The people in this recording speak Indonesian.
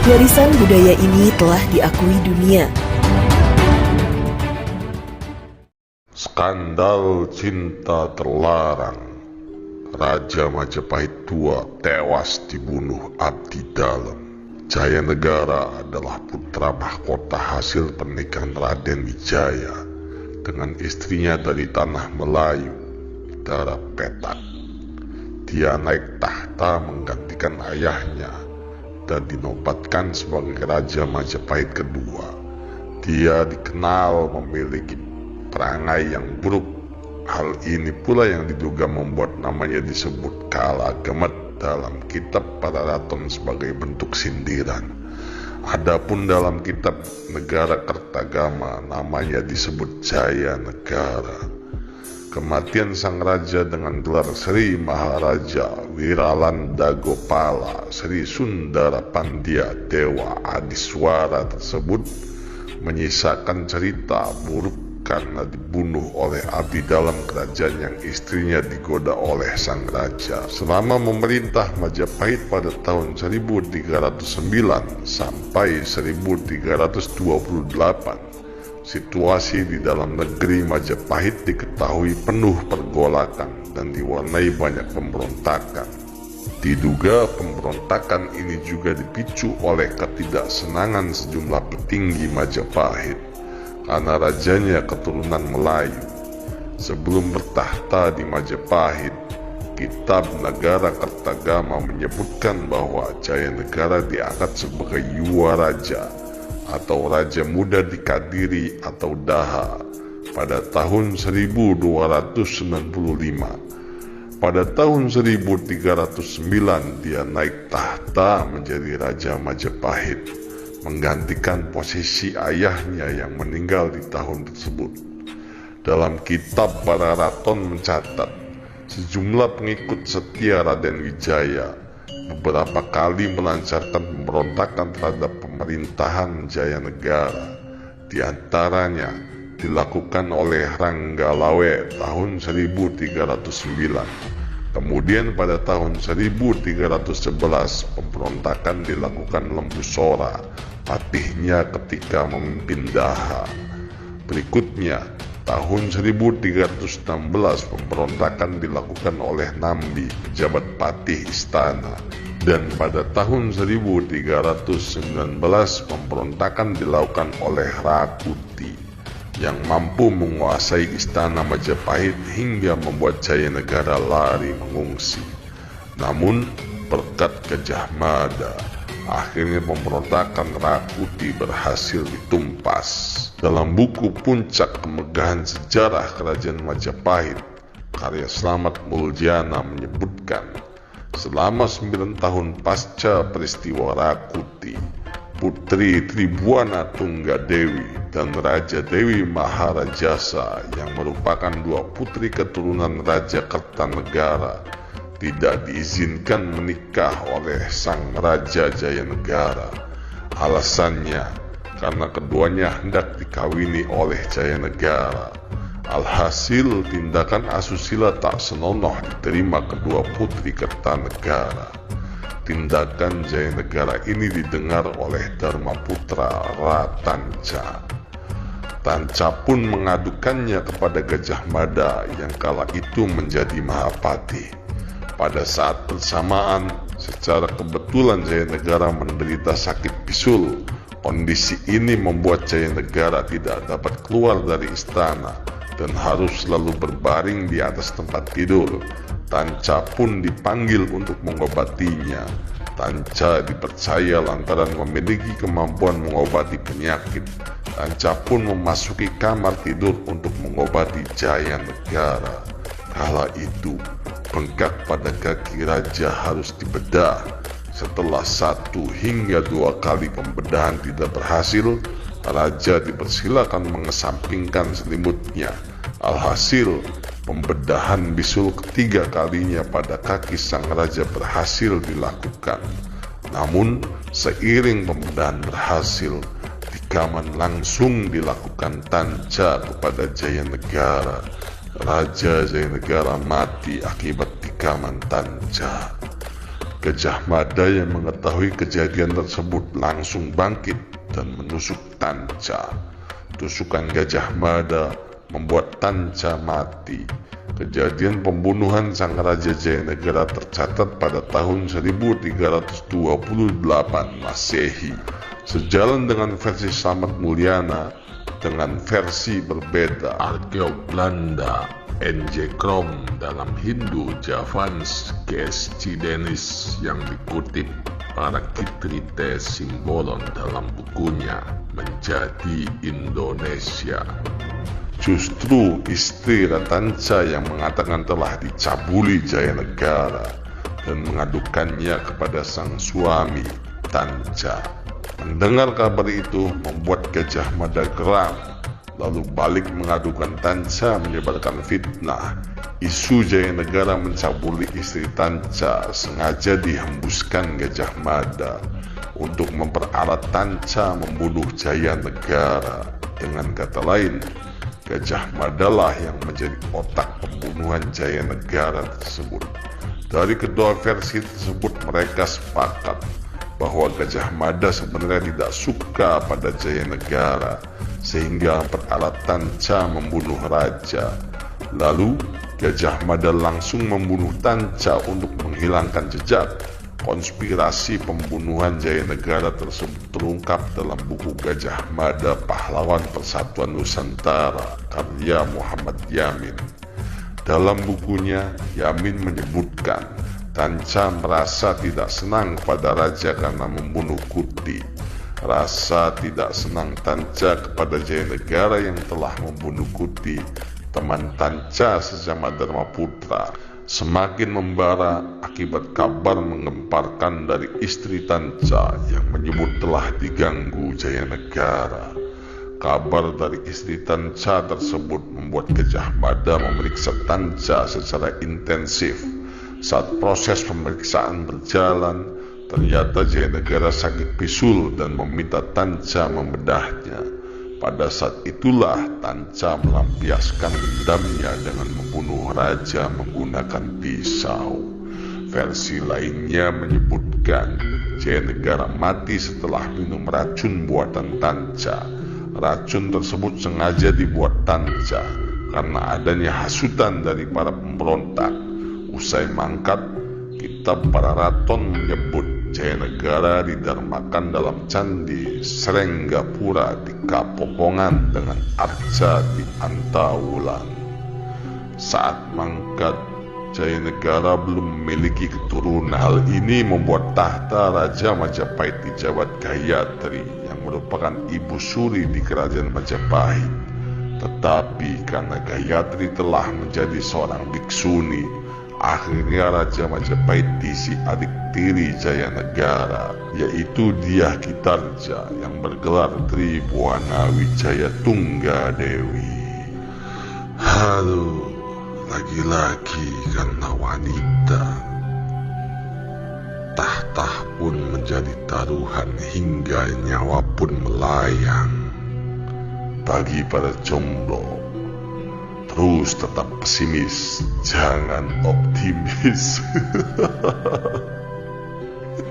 Warisan budaya ini telah diakui dunia. Skandal cinta terlarang. Raja Majapahit II tewas dibunuh abdi dalam. Jayanegara adalah putra mahkota hasil pernikahan Raden Wijaya dengan istrinya dari tanah Melayu, Dara Petak. Dia naik tahta menggantikan ayahnya dan dinobatkan sebagai Raja Majapahit kedua. Dia dikenal memiliki perangai yang buruk. Hal ini pula yang diduga membuat namanya disebut Kala Gemet dalam kitab Pararaton sebagai bentuk sindiran. Adapun dalam kitab Negara Kertagama namanya disebut Jayanegara. Kematian sang raja dengan gelar Sri Maharaja Wiralanda Gopala Sri Sundara Pandya Dewa Adiswara tersebut menyisakan cerita buruk karena dibunuh oleh abdi dalam kerajaan yang istrinya digoda oleh sang raja. Selama memerintah Majapahit pada tahun 1309 sampai 1328, situasi di dalam negeri Majapahit diketahui penuh pergolakan dan diwarnai banyak pemberontakan. Diduga pemberontakan ini juga dipicu oleh ketidaksenangan sejumlah petinggi Majapahit karena rajanya keturunan Melayu. Sebelum bertahta di Majapahit, kitab Negara Kertagama menyebutkan bahwa Jayanegara diangkat sebagai Yuwa Raja atau Raja Muda di Kadiri atau Daha pada tahun 1295. Pada tahun 1309 dia naik tahta menjadi Raja Majapahit, menggantikan posisi ayahnya yang meninggal di tahun tersebut. Dalam kitab Pararaton mencatat, sejumlah pengikut setia Raden Wijaya beberapa kali melancarkan pemberontakan terhadap pemerintahan Jayanegara. Di antaranya dilakukan oleh Ranggalawe tahun 1309. Kemudian pada tahun 1311 pemberontakan dilakukan Lembu Sora, patihnya ketika memimpin Daha. Berikutnya tahun 1316 pemberontakan dilakukan oleh Nambi, pejabat patih istana. Dan pada tahun 1319 pemberontakan dilakukan oleh Rakuti yang mampu menguasai istana Majapahit hingga membuat Jayanegara lari mengungsi. Namun berkat Gajah Mada, akhirnya pemberontakan Rakuti berhasil ditumpas. Dalam buku Puncak Kemegahan Sejarah Kerajaan Majapahit, karya Slamet Muljana menyebutkan, selama 9 tahun pasca peristiwa Rakuti, Putri Tribuana Tunggadewi dan Raja Dewi Maharajasa yang merupakan dua putri keturunan Raja Kertanegara tidak diizinkan menikah oleh sang Raja Jayanegara. Alasannya karena keduanya hendak dikawini oleh Jayanegara. Alhasil tindakan asusila tak senonoh diterima kedua putri Kertanegara. Tindakan Jayanegara ini didengar oleh Dharmaputra Ratanca. Tanca pun mengadukannya kepada Gajah Mada yang kala itu menjadi Mahapati. Pada saat bersamaan, secara kebetulan Jayanegara menderita sakit bisul. Kondisi ini membuat Jayanegara tidak dapat keluar dari istana dan harus selalu berbaring di atas tempat tidur. Tanca pun dipanggil untuk mengobatinya. Tanca dipercaya lantaran memiliki kemampuan mengobati penyakit. Tanca pun memasuki kamar tidur untuk mengobati Jayanegara. Kala itu, bengkak pada kaki raja harus dibedah. Setelah 1 hingga 2 kali pembedahan tidak berhasil, raja dipersilakan mengesampingkan selimutnya. Alhasil, pembedahan bisul ketiga kalinya pada kaki sang raja berhasil dilakukan. Namun, seiring pembedahan berhasil, tikaman langsung dilakukan Tanca kepada Jayanegara. Raja Jayanegara mati akibat tikaman Tanca. Gajah Mada yang mengetahui kejadian tersebut langsung bangkit dan menusuk Tanca. Tusukan Gajah Mada membuat Tanca mati. Kejadian pembunuhan sang Raja Jayanegara tercatat pada tahun 1328 Masehi. Sejalan dengan versi Slamet Mulyana, dengan versi berbeda arkeolog Belanda N.J. Krom dalam Hindu Javans Geschidenis yang dikutip para Kitrite Simbolon dalam bukunya Menjadi Indonesia. Justru istri Ratanca yang mengatakan telah dicabuli Jayanegara dan mengadukannya kepada sang suami Tanca. Mendengar kabar itu membuat Gajah Mada geram, lalu balik mengadukan Tanca, menyebarkan fitnah. Isu Jayanegara mencabuli istri Tanca sengaja dihembuskan Gajah Mada untuk memperalat Tanca membunuh Jayanegara. Dengan kata lain, Gajah Mada lah yang menjadi otak pembunuhan Jayanegara tersebut. Dari kedua versi tersebut mereka sepakat bahwa Gajah Mada sebenarnya tidak suka pada Jayanegara sehingga memperalat Tanca membunuh raja. Lalu Gajah Mada langsung membunuh Tanca untuk menghilangkan jejak. Konspirasi pembunuhan Jayanegara tersebut terungkap dalam buku Gajah Mada Pahlawan Persatuan Nusantara karya Muhammad Yamin. Dalam bukunya, Yamin menyebutkan Tanca merasa tidak senang pada raja karena membunuh Kuti. Rasa tidak senang Tanca kepada Jayanegara yang telah membunuh Kuti, teman Tanca sesama Dharmaputra, semakin membara akibat kabar menggemparkan dari istri Tanca yang menyebut telah diganggu Jayanegara. Kabar dari istri Tanca tersebut membuat Gajah Mada memeriksa Tanca secara intensif. Saat proses pemeriksaan berjalan, ternyata Jayanegara sakit bisul dan meminta Tanca membedahnya. Pada saat itulah Tanca melampiaskan dendamnya dengan membunuh raja menggunakan pisau. Versi lainnya menyebutkan Jayanegara mati setelah minum racun buatan Tanca. Racun tersebut sengaja dibuat Tanca karena adanya hasutan dari para pemberontak. Usai mangkat, kitab para raton menyebut Jayanegara didarmakan dalam candi Srenggapura di Kapokongan dengan arca di Antawulan. Saat mangkat, Jayanegara belum memiliki keturunan. Hal ini membuat tahta Raja Majapahit dijabat Gayatri yang merupakan ibu suri di kerajaan Majapahit. Tetapi karena Gayatri telah menjadi seorang biksuni, akhirnya Raja Majapahit diisi adik tiri Jayanegara, yaitu Dyah Kitarja yang bergelar Tribuana Wijaya Tunggadewi. Aduh, lagi-lagi karena wanita, tahta pun menjadi taruhan hingga nyawa pun melayang. Bagi para jomblo, terus tetap pesimis, jangan optimis.